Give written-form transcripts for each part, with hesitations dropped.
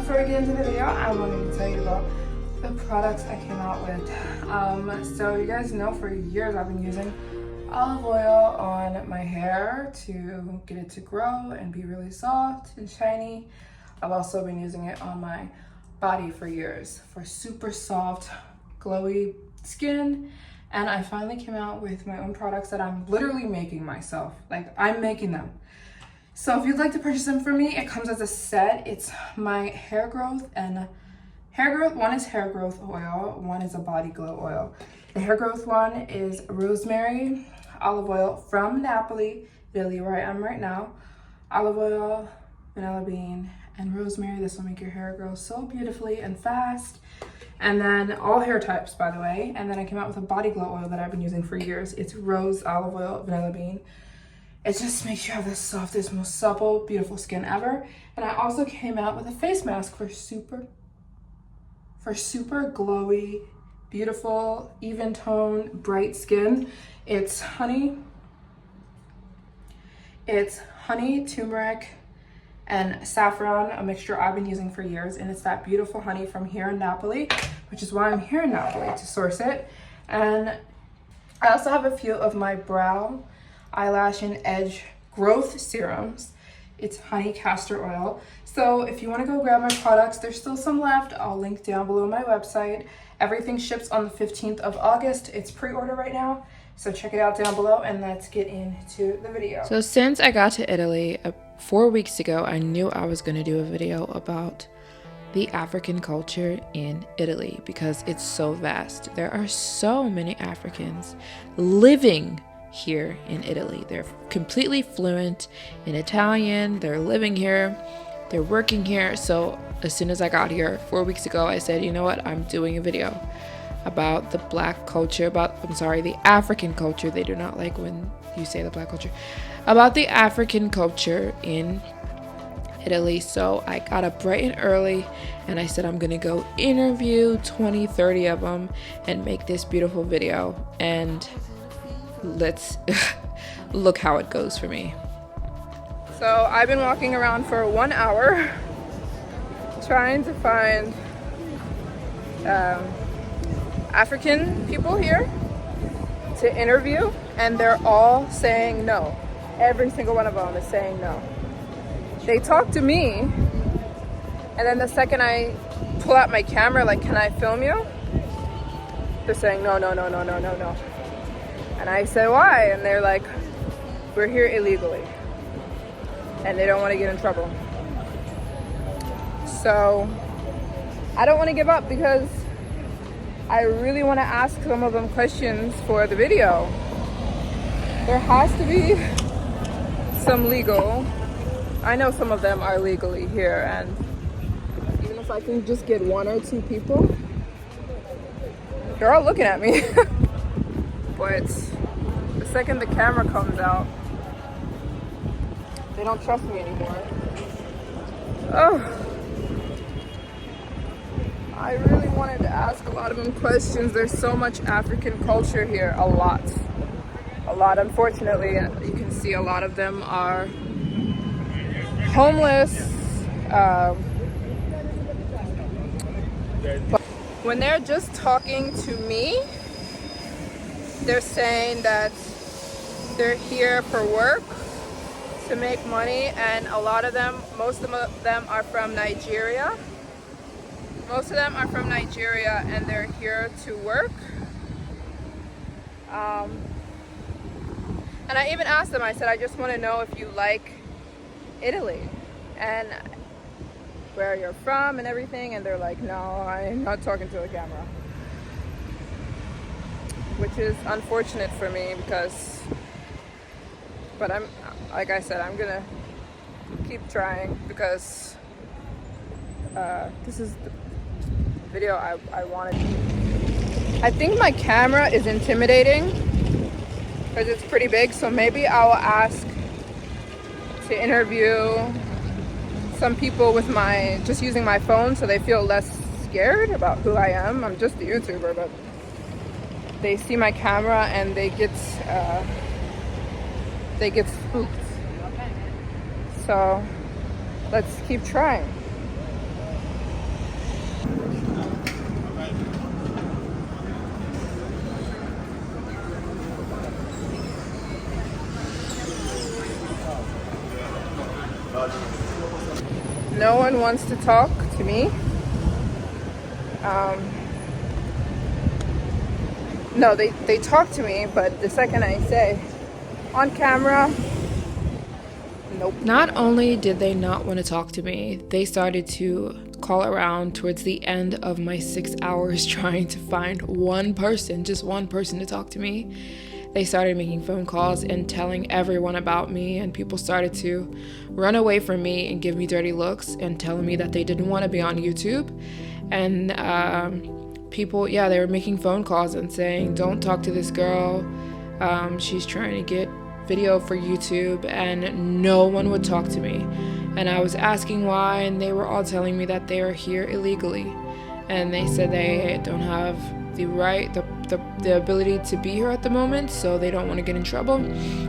before we get into the video, I wanted to tell you about the products I came out with. So you guys know for years I've been using olive oil on my hair to get it to grow and be really soft and shiny. I've also been using it on my body for years for super soft, glowy skin. And I finally came out with my own products that I'm literally making myself. Like, I'm making them. So if you'd like to purchase them from me, it comes as a set. It's my hair growth and hair growth. One is hair growth oil, one is a body glow oil. The hair growth one is rosemary, olive oil from Napoli, Italy, where I am right now. Olive oil, vanilla bean, and rosemary. This will make your hair grow so beautifully and fast. And then all hair types, by the way. And then I came out with a body glow oil that I've been using for years. It's rose, olive oil, vanilla bean. It just makes you have the softest, most supple, beautiful skin ever. And I also came out with a face mask for super glowy, beautiful, even tone, bright skin. It's honey, turmeric, and saffron, a mixture I've been using for years. And it's that beautiful honey from here in Napoli, which is why I'm here in Napoli to source it. And I also have a few of my brow, eyelash, and edge growth serums. It's honey castor oil. So if you want to go grab my products, there's still some left. I'll link down below my website. Everything ships on the 15th of August. It's pre-order right now. So check it out down below, and let's get into the video. So since I got to Italy 4 weeks ago, I knew I was going to do a video about the African culture in Italy because it's so vast. There are so many Africans living here in Italy. They're completely fluent in Italian. They're living here. They're working here. So as soon as I got here 4 weeks ago, I said, you know what? I'm doing a video about the black culture, the African culture. They do not like when you say the black culture. About the African culture in Italy. So I got up bright and early and I said I'm gonna go interview 20-30 of them and make this beautiful video, and let's look how it goes for me. So I've been walking around for 1 hour trying to find African people here to interview, and they're all saying no. Every single one of them is saying no. They talk to me, and then the second I pull out my camera, like, can I film you? They're saying no, no, no, no, no, no, no. And I say, why? And they're like, we're here illegally. And they don't want to get in trouble. So I don't want to give up because I really want to ask some of them questions for the video. There has to be some legal. I know some of them are legally here, and even if I can just get 1 or 2 people, they're all looking at me. But the second the camera comes out, they don't trust me anymore. Oh, I really wanted to ask a lot of them questions. There's so much African culture here, a lot. Unfortunately, you can see a lot of them are homeless. But when they're just talking to me, they're saying that they're here for work, to make money, and a lot of them, most of them are from Nigeria. Most of them are from Nigeria, and they're here to work. And I even asked them, I said, I just want to know if you like Italy and where you're from and everything, and they're like, no, I'm not talking to the camera. Which is unfortunate for me but I'm, like I said, I'm gonna keep trying because this is the video I wanted. I think my camera is intimidating because it's pretty big, so maybe I'll ask to interview some people with just using my phone so they feel less scared about who I am. I'm just a YouTuber, but they see my camera and they get spooked. So let's keep trying. no one wants to talk to me. No, they talk to me, but the second I say on camera, nope. Not only did they not want to talk to me, they started to call around towards the end of my 6 hours trying to find one person, just one person to talk to me. They started making phone calls and telling everyone about me, and people started to run away from me and give me dirty looks and telling me that they didn't want to be on YouTube. And people, they were making phone calls and saying, don't talk to this girl. She's trying to get video for YouTube, and no one would talk to me. And I was asking why, and they were all telling me that they are here illegally. And they said they don't have the right, the ability to be here at the moment, so they don't want to get in trouble.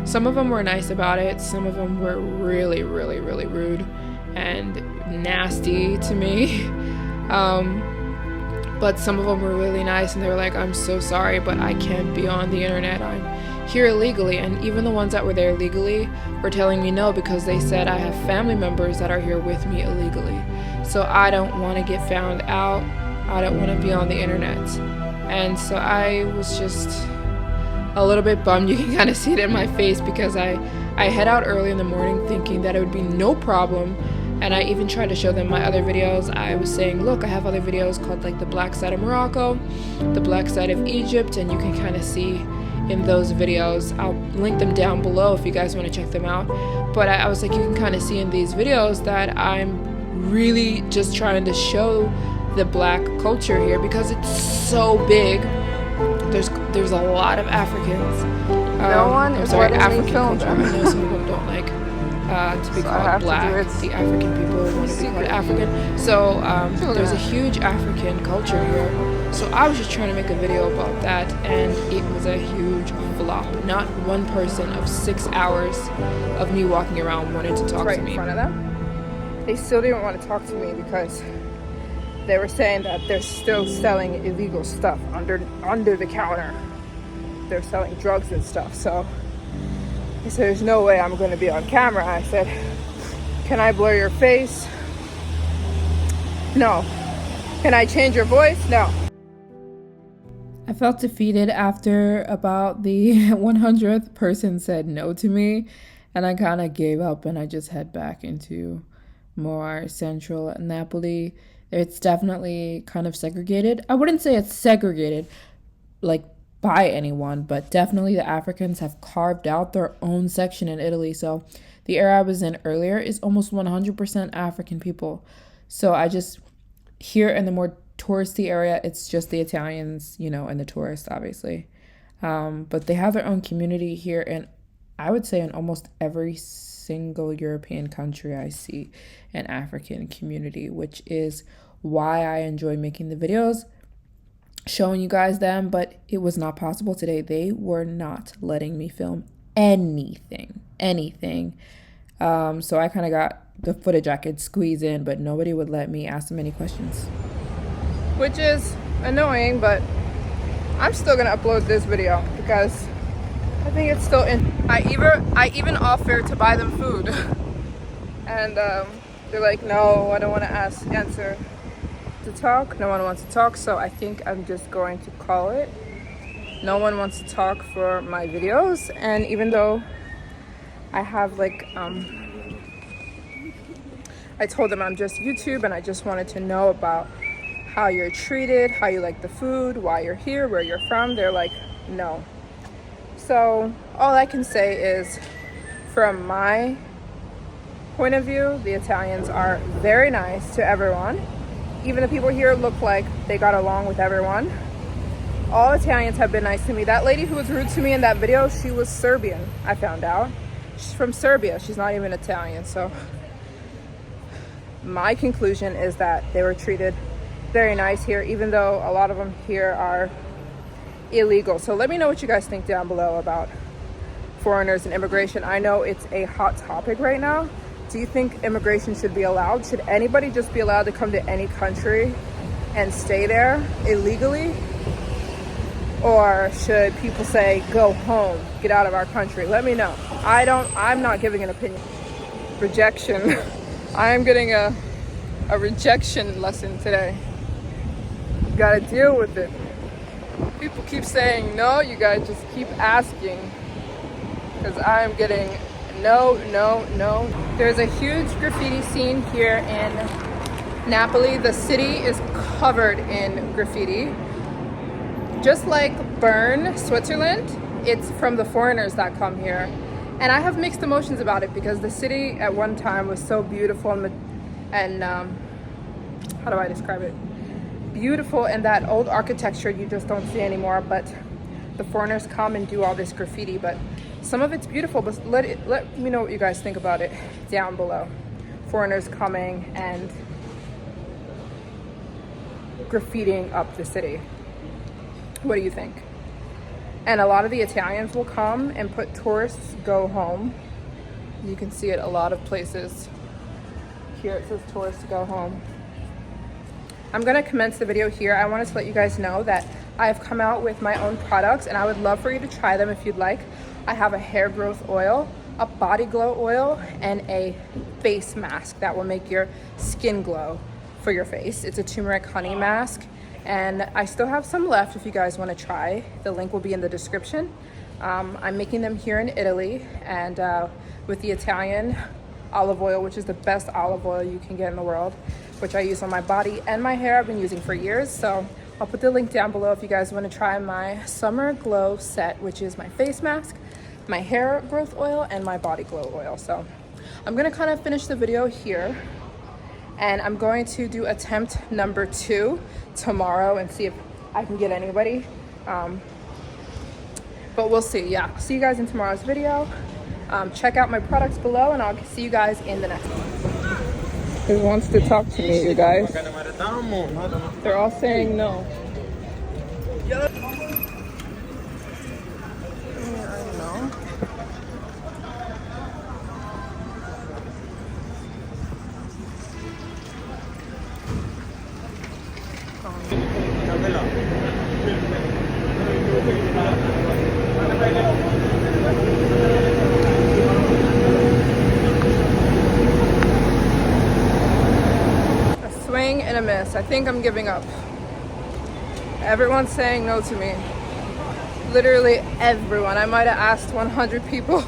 Some of them were nice about it. Some of them were really, really, really rude and nasty to me. But some of them were really nice, and they were like, I'm so sorry, but I can't be on the internet. I'm here illegally. And even the ones that were there legally were telling me no, because they said I have family members that are here with me illegally. So I don't want to get found out. I don't want to be on the internet. And so I was just a little bit bummed. You can kind of see it in my face, because I head out early in the morning thinking that it would be no problem. And I even tried to show them my other videos. I was saying, look, I have other videos called like the black side of Morocco, the black side of Egypt, and you can kind of see in those videos. I'll link them down below if you guys want to check them out. But I was like, you can kind of see in these videos that I'm really just trying to show the black culture here, because it's so big. There's a lot of Africans. No one is letting me film culture. them. I know some people don't like to be called black. The African people want to be called African. So there's a huge African culture here. So I was just trying to make a video about that, and it was a huge flop. Not one person of 6 hours of me walking around wanted to talk to me. Right in front of them. They still didn't want to talk to me because they were saying that they're still selling illegal stuff under the counter. They're selling drugs and stuff. So he said, there's no way I'm going to be on camera. I said, can I blur your face? No. Can I change your voice? No. I felt defeated after about the 100th person said no to me, and I kind of gave up, and I just head back into more central Napoli. It's definitely kind of segregated. I wouldn't say it's segregated like by anyone, but definitely the Africans have carved out their own section in Italy. So the area I was in earlier is almost 100% African people. So I just, here in the more touristy area, it's just the Italians, and the tourists, obviously. But they have their own community here, and I would say in almost every single European country I see an African community, which is why I enjoy making the videos, showing you guys them. But it was not possible today. They were not letting me film anything. So I kind of got the footage I could squeeze in, but nobody would let me ask them any questions, which is annoying, but I'm still gonna upload this video because I think it's still in. I even offered to buy them food, and they're like, no, I don't want to answer to talk. No one wants to talk, so I think I'm just going to call it. No one wants to talk for my videos, and even though I have I told them I'm just YouTube and I just wanted to know about how you're treated, how you like the food, why you're here, where you're from. They're like, no. So all I can say is, from my point of view, the Italians are very nice to everyone. Even the people here look like they got along with everyone. All Italians have been nice to me. That lady who was rude to me in that video, she was Serbian, I found out. She's from Serbia. She's not even Italian. So my conclusion is that they were treated very nice here, even though a lot of them here are illegal. So let me know what you guys think down below about foreigners and immigration. I know it's a hot topic right now. Do you think immigration should be allowed? Should anybody just be allowed to come to any country and stay there illegally? Or should people say, go home, get out of our country? Let me know. I'm not giving an opinion. Rejection. I am getting a a rejection lesson today. You gotta deal with it. People keep saying no, you gotta just keep asking. Because I am getting no, no, no. There's a huge graffiti scene here in Napoli. The city is covered in graffiti. Just like Bern, Switzerland, it's from the foreigners that come here. And I have mixed emotions about it because the city at one time was so beautiful and how do I describe it? Beautiful, and that old architecture you just don't see anymore, but the foreigners come and do all this graffiti. But some of it's beautiful, but let me know what you guys think about it down below. Foreigners coming and graffitiing up the city. What do you think? And a lot of the Italians will come and put tourists go home. You can see it a lot of places. Here it says tourists go home. I'm gonna commence the video here. I wanted to let you guys know that I've come out with my own products and I would love for you to try them if you'd like. I have a hair growth oil, a body glow oil, and a face mask that will make your skin glow for your face. It's a turmeric honey mask. And I still have some left if you guys want to try. The link will be in the description. I'm making them here in Italy, and with the Italian olive oil, which is the best olive oil you can get in the world, which I use on my body and my hair. I've been using for years. So I'll put the link down below if you guys want to try my summer glow set, which is my face mask, my hair growth oil, and my body glow oil. So I'm gonna kind of finish the video here. And I'm going to do attempt number 2 tomorrow and see if I can get anybody. But we'll see. Yeah, see you guys in tomorrow's video. Check out my products below and I'll see you guys in the next one. Who wants to talk to me, you guys? They're all saying no. A swing and a miss. I think I'm giving up. Everyone's saying no to me. Literally everyone. I might have asked 100 people.